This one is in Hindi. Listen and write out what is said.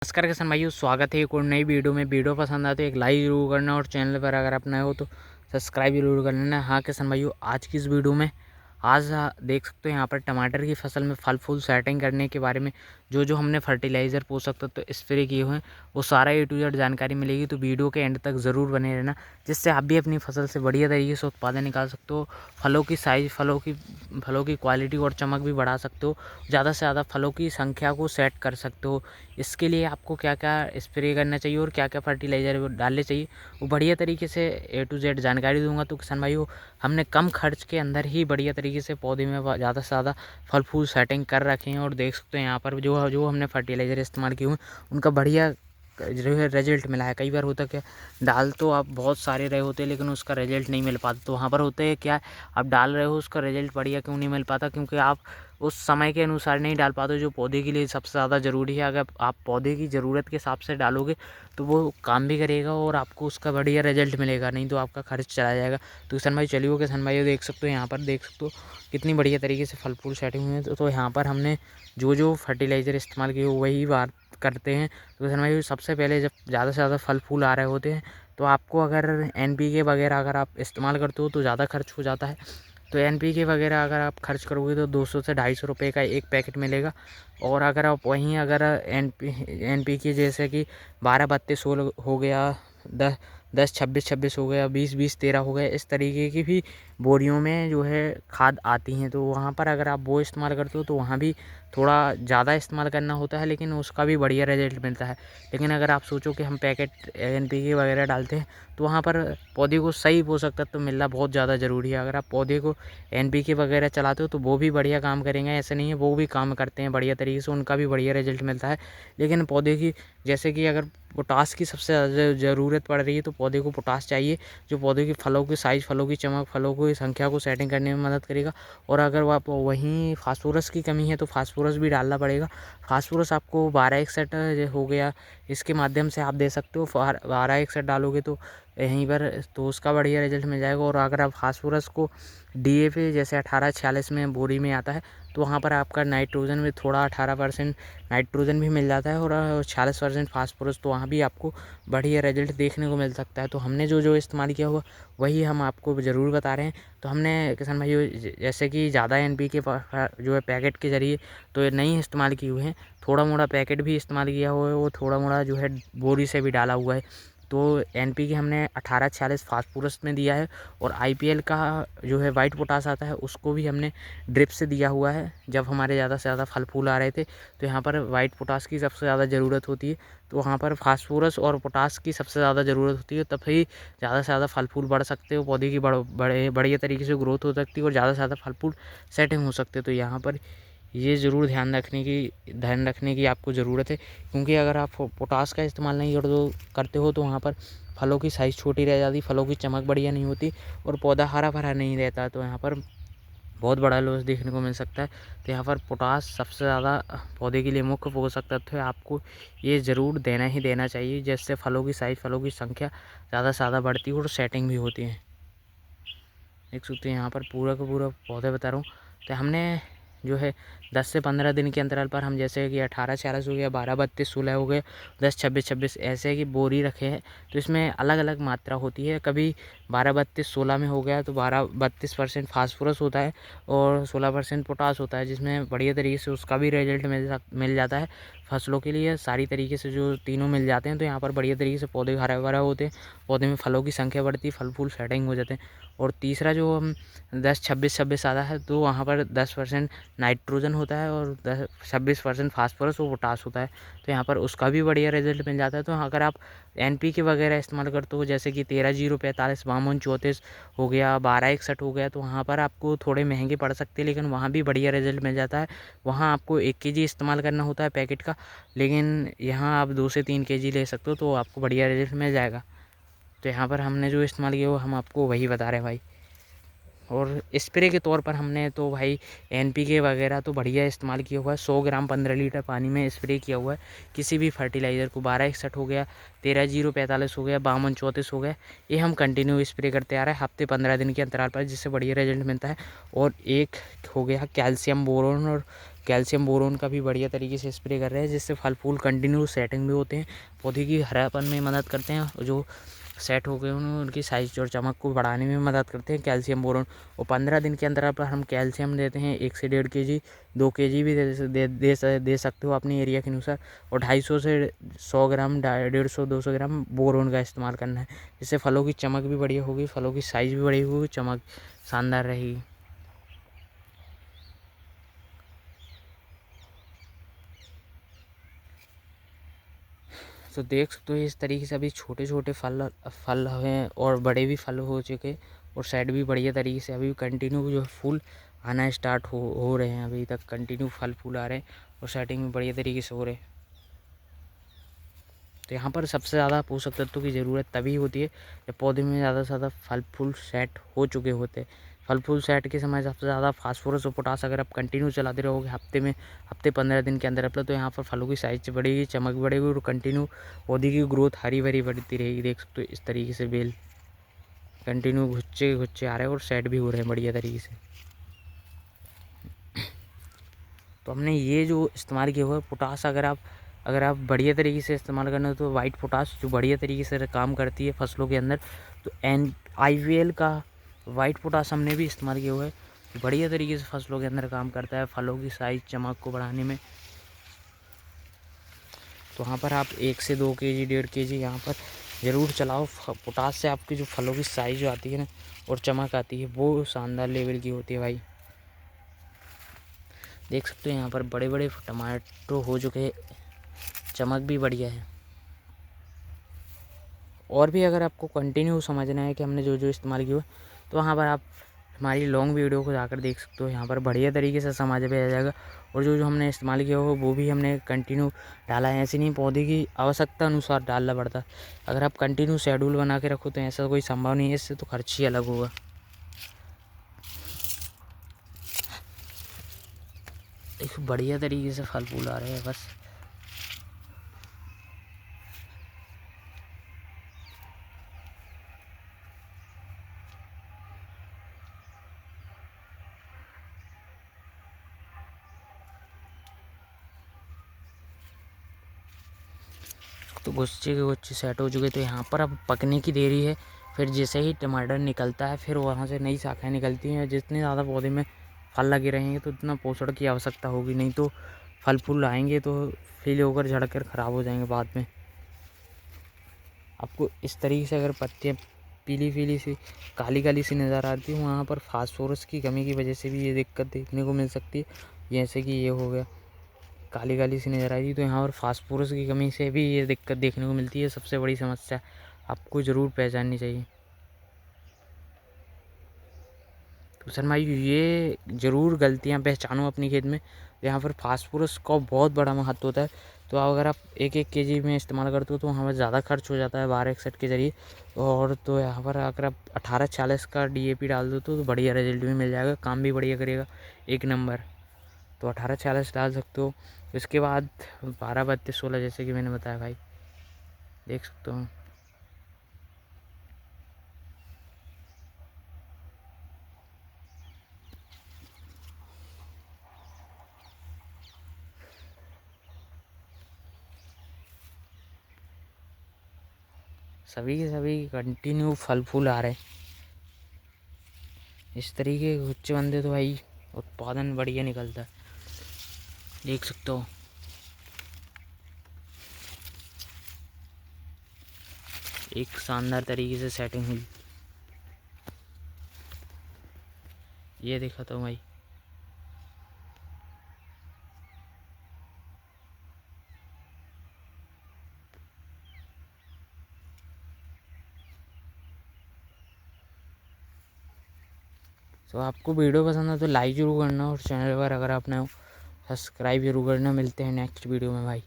नमस्कार किसान भाइयों, स्वागत है एक और नई वीडियो में। वीडियो पसंद आए तो एक लाइक जरूर करना और चैनल पर अगर आप नए हो तो सब्सक्राइब जरूर कर लेना। हाँ किसान भाइयों, आज की इस वीडियो में देख सकते हो यहाँ पर टमाटर की फसल में फल फूल सेटिंग करने के बारे में जो हमने फर्टिलाइज़र पोषक तत्व तो स्प्रे किए हुए हैं वो सारा ए टू जेड जानकारी मिलेगी। तो वीडियो के एंड तक ज़रूर बने रहना, जिससे आप भी अपनी फसल से बढ़िया तरीके से उत्पादन निकाल सकते हो। फलों की साइज़, फलों की क्वालिटी और चमक भी बढ़ा सकते हो। ज़्यादा से ज़्यादा फलों की संख्या को सेट कर सकते हो। इसके लिए आपको क्या क्या स्प्रे करना चाहिए और क्या क्या फर्टिलाइज़र डालने चाहिए वो बढ़िया तरीके से ए टू जेड जानकारी दूंगा। तो किसान भाइयों, हमने कम खर्च के अंदर ही बढ़िया तरीके से पौधे में ज़्यादा से ज़्यादा फल फूल सेटिंग कर रखे हैं। और देख सकते हैं यहाँ पर जो हमने फर्टिलाइज़र इस्तेमाल किए हुए हैं उनका बढ़िया जो है रिजल्ट मिला है। कई बार होता क्या, डाल तो आप बहुत सारे रहे होते हैं लेकिन उसका रिजल्ट नहीं मिल पाता। तो वहाँ पर होता है क्या, आप डाल रहे हो उसका रिजल्ट बढ़िया क्यों नहीं मिल पाता, क्योंकि आप उस समय के अनुसार नहीं डाल पाते जो पौधे के लिए सबसे ज़्यादा ज़रूरी है। अगर आप पौधे की ज़रूरत के हिसाब से डालोगे तो वो काम भी करेगा और आपको उसका बढ़िया रिजल्ट मिलेगा, नहीं तो आपका खर्च चला जाएगा। तो किसान भाई चलिए, किसान भाई देख सकते हो यहाँ पर, देख सकते हो कितनी बढ़िया तरीके से फल फूल सेटिंग हुए हैं। तो यहाँ पर हमने जो फर्टिलाइज़र इस्तेमाल किए वही बात करते हैं। तो किसान भाई सबसे पहले जब ज़्यादा से ज़्यादा फल फूल आ रहे होते हैं तो आपको अगर NPK वगैरह अगर आप इस्तेमाल करते हो तो ज़्यादा खर्च हो जाता है। तो NPK वगैरह अगर आप खर्च करोगे तो 200 से 250 रुपये का एक पैकेट मिलेगा। और अगर आप वहीं अगर NPK जैसे कि 12-32-16 हो गया, 10-10-26-26 हो गया, 20-20-13 हो गया, इस तरीके की भी बोरियों में जो है खाद आती हैं। तो वहाँ पर अगर आप वो इस्तेमाल करते हो तो वहाँ भी थोड़ा ज़्यादा इस्तेमाल करना होता है, लेकिन उसका भी बढ़िया रिजल्ट मिलता है। लेकिन अगर आप सोचो कि हम पैकेट NPK वगैरह डालते हैं तो वहाँ पर पौधे को सही पोषक तत्व मिलना बहुत ज़्यादा ज़रूरी है। अगर आप पौधे को NPK वगैरह चलाते हो तो वो भी बढ़िया काम करेंगे, ऐसा नहीं है, वो भी काम करते हैं बढ़िया तरीके से, उनका भी बढ़िया रिजल्ट मिलता है। लेकिन पौधे की जैसे कि अगर पोटास की सबसे ज़्यादा ज़रूरत पड़ रही है तो पौधे को पोटास चाहिए, जो पौधे की फलों की साइज़, फलों की चमक, फलों की संख्या को सेटिंग करने में मदद करेगा। और अगर आप वहीं फास्फोरस की कमी है तो फास्फोरस भी डालना पड़ेगा। फास्फोरस आपको 12-61 हो गया, इसके माध्यम से आप दे सकते हो। 12-61 डालोगे तो यहीं पर तो उसका बढ़िया रिजल्ट मिल जाएगा। और अगर आप फास्फोरस को DAP जैसे 18-46 में बोरी में आता है तो वहाँ पर आपका नाइट्रोजन में थोड़ा 18% नाइट्रोजन भी मिल जाता है और 46% फास्फोरस, तो वहाँ भी आपको बढ़िया रिजल्ट देखने को मिल सकता है। तो हमने जो इस्तेमाल किया हुआ वही हम आपको ज़रूर बता रहे हैं। तो हमने किसान भाइयों जैसे कि ज़्यादा NPK जो है पैकेट के ज़रिए तो ये नहीं इस्तेमाल किए हुए हैं, थोड़ा मोड़ा पैकेट भी इस्तेमाल किया हुआ है, वो थोड़ा मोड़ा जो है बोरी से भी डाला हुआ है। तो NPK हमने 18-46 फास्फोरस में दिया है। और IPL का जो है वाइट पोटास आता है उसको भी हमने ड्रिप से दिया हुआ है। जब हमारे ज़्यादा से ज़्यादा फल फूल आ रहे थे तो यहाँ पर वाइट पोटास की सबसे ज़्यादा ज़रूरत होती है, तो वहाँ पर फास्फोरस और पोटास की सबसे ज़्यादा ज़रूरत होती है, तब ही ज़्यादा से ज़्यादा फल फूल बढ़ सकते हो, पौधे की बढ़िया तरीके से ग्रोथ हो सकती है और ज़्यादा से ज़्यादा फल फूल सेटिंग हो सकते हैं। तो यहाँ पर ये ज़रूर ध्यान रखने की आपको ज़रूरत है, क्योंकि अगर आप पोटास का इस्तेमाल नहीं करते हो तो वहाँ पर फलों की साइज़ छोटी रह जाती, फलों की चमक बढ़िया नहीं होती और पौधा हरा भरा नहीं रहता। तो यहाँ पर बहुत बड़ा लॉस देखने को मिल सकता है। तो यहाँ पर पोटास सबसे ज़्यादा पौधे के लिए मुख्य पोषक तत्व है, आपको ये ज़रूर देना ही देना चाहिए, जिससे फलों की साइज़, फलों की संख्या ज़्यादा से ज़्यादा बढ़ती है और सेटिंग भी होती है। देख सकते हैं यहाँ पर पूरा का पूरा पौधे बता रहा हूँ। तो हमने जो है 10 से 15 दिन के अंतराल पर हम जैसे कि 18-46 हो गया, 12-32-16 हो गए, 10-26-26 ऐसे की बोरी रखे हैं। तो इसमें अलग अलग मात्रा होती है, कभी 12-32-16 में हो गया तो 32% फास्फोरस होता है और 16% पोटास होता है, जिसमें बढ़िया तरीके से उसका भी रिजल्ट मिल जाता है। फसलों के लिए सारी तरीके से जो तीनों मिल जाते हैं तो यहाँ पर बढ़िया तरीके से पौधे हरा भरा होते हैं, पौधे में फलों की संख्या बढ़ती है, फल फूल सेटिंग हो जाते हैं। और तीसरा जो हम 10-26-26 आता है तो वहाँ पर 10% नाइट्रोजन होता है और 26% फास्फोरस और पोटास होता है, तो यहाँ पर उसका भी बढ़िया रिजल्ट मिल जाता है। तो अगर आप NPK वगैरह इस्तेमाल करते हो जैसे कि 13-0-45, 52-34 हो गया, 12-61 हो गया, तो वहाँ पर आपको थोड़े महंगे पड़ सकते हैं, लेकिन वहाँ भी बढ़िया रिजल्ट मिल जाता है। वहाँ आपको 1 kg इस्तेमाल करना होता है पैकेट का, लेकिन यहाँ आप 2 से 3 kg ले सकते हो तो आपको बढ़िया रिजल्ट मिल जाएगा। तो यहाँ पर हमने जो इस्तेमाल किया वो हम आपको वही बता रहे हैं भाई। और स्प्रे के तौर पर हमने तो भाई NPK वगैरह तो बढ़िया इस्तेमाल किया हुआ है, 100 ग्राम 15 लीटर पानी में स्प्रे किया हुआ है किसी भी फर्टिलाइज़र को। 12-61 हो गया, 13-0-45 हो गया, 52-34 हो गया, ये हम कंटिन्यू स्प्रे करते आ रहे हैं हफ्ते 15 दिन के अंतराल पर, जिससे बढ़िया रिजल्ट मिलता है। और एक हो गया कैल्शियम बोरोन और कैल्शियम बोरोन का भी बढ़िया तरीके से स्प्रे कर रहे हैं, जिससे फल फूल कंटिन्यू सेटिंग भी होते हैं, पौधे की हरापन में मदद करते हैं, जो सेट हो गए उन्हें उनकी साइज और चमक को बढ़ाने में मदद करते हैं कैल्शियम बोरोन। और 15 दिन के अंदर पर हम कैल्शियम देते हैं 1 से 1.5 kg, 2 kg भी दे सकते हो अपने एरिया के अनुसार। और 250 से 100 ग्राम 150-200 ग्राम बोरोन का इस्तेमाल करना है, जिससे फलों की चमक भी बढ़िया होगी, फलों की साइज भी बड़ी होगी, चमक शानदार रहेगी। तो देख सकते हो इस तरीके से अभी छोटे छोटे फल हैं और बड़े भी फल हो चुके, और साइड भी बढ़िया तरीके से अभी कंटिन्यू जो फूल आना स्टार्ट हो रहे हैं, अभी तक कंटिन्यू फल फूल आ रहे हैं और सेटिंग भी बढ़िया तरीके से हो रहे हैं। तो यहाँ पर सबसे ज़्यादा पोषक तत्वों की ज़रूरत तभी होती है जब पौधे में ज़्यादा से ज़्यादा फल फूल सेट हो चुके होते हैं। फल फूल सेट के समय सबसे ज़्यादा फास्फोरस और पोटास अगर आप कंटिन्यू चलाते रहोगे हफ्ते 15 दिन के अंदर अपना, तो यहाँ पर फलों की साइज बढ़ेगी, चमक बढ़ेगी और कंटिन्यू पौधे की ग्रोथ हरी भरी बढ़ती रहेगी। देख सकते हो इस तरीके से बेल कंटिन्यू घुच्चे आ रहे हैं और सेट भी हो रहे हैं बढ़िया तरीके से। तो हमने ये जो इस्तेमाल किया हुआ है पोटास, अगर आप बढ़िया तरीके से इस्तेमाल करना तो वाइट पोटास जो बढ़िया तरीके से काम करती है फसलों के अंदर, तो IVL का वाइट पोटास हमने भी इस्तेमाल किया हुआ है, तो बढ़िया तरीके से फसलों के अंदर काम करता है फलों की साइज चमक को बढ़ाने में। तो वहाँ पर आप 1 से 2 kg 1.5 kg यहाँ पर ज़रूर चलाओ। पोटास से आपकी जो फलों की साइज जो आती है ना और चमक आती है वो शानदार लेवल की होती है भाई। देख सकते हो यहाँ पर बड़े बड़े टमाटो हो चुके हैं, चमक भी बढ़िया है। और भी अगर आपको कंटिन्यू समझना है कि हमने जो जो इस्तेमाल किया तो वहाँ पर आप हमारी लॉन्ग वीडियो को जाकर देख सकते हो, यहाँ पर बढ़िया तरीके से समझ में आ जाएगा। और जो जो हमने इस्तेमाल किया हो वो भी हमने कंटिन्यू डाला है, ऐसे नहीं पौधे की आवश्यकता अनुसार डालना पड़ता है। अगर आप कंटिन्यू शेड्यूल बना के रखो तो ऐसा कोई संभव नहीं है, इससे तो खर्च ही अलग होगा। देखो बढ़िया तरीके से फल फूल आ रहे हैं बस। तो गुच्छे के गुच्छे सेट हो चुके, तो यहाँ पर अब पकने की देरी है। फिर जैसे ही टमाटर निकलता है फिर वहाँ से नई शाखाएँ निकलती हैं। जितने ज़्यादा पौधे में फल लगे रहेंगे तो उतना पोषण की आवश्यकता होगी, नहीं तो फल फूल आएंगे तो फील होकर झड़ कर ख़राब हो जाएंगे बाद में। आपको इस तरीके से अगर पत्तियाँ पीली पीली सी काली काली सी नज़र आती है, वहाँ पर फास्फोरस की कमी की वजह से भी ये दिक्कत देखने को मिल सकती है। जैसे कि ये हो गया काली काली सी नज़र आई थी, तो यहाँ पर फास्फोरस की कमी से भी ये दिक्कत देखने को मिलती है। सबसे बड़ी समस्या आपको ज़रूर पहचाननी चाहिए। तो किसान भाई ये ज़रूर गलतियाँ पहचानो अपनी खेत में। यहाँ पर फास्फोरस का बहुत बड़ा महत्व होता है। तो अगर आप 1-1 kg में इस्तेमाल करते हो तो वहाँ पर ज़्यादा खर्च हो जाता है 1261 के ज़रिए। और तो यहाँ पर अगर आप 1840 का DAP डाल दो तो बढ़िया रिजल्ट भी मिल जाएगा, काम भी बढ़िया करेगा, एक नंबर। तो 1840 डाल सकते हो। इसके बाद 12-32-16 जैसे कि मैंने बताया भाई, देख सकते हो। सभी के सभी कंटिन्यू फल फूल आ रहे हैं। इस तरीके के गुच्छे बनते तो भाई उत्पादन बढ़िया निकलता है, देख सकते हो। एक शानदार तरीके से सेटिंग हुई, ये देखा तो भाई। तो आपको वीडियो पसंद है तो लाइक जरूर करना, और चैनल पर अगर आप नए हो सब्सक्राइब जरूर करना। मिलते हैं नेक्स्ट वीडियो में भाई।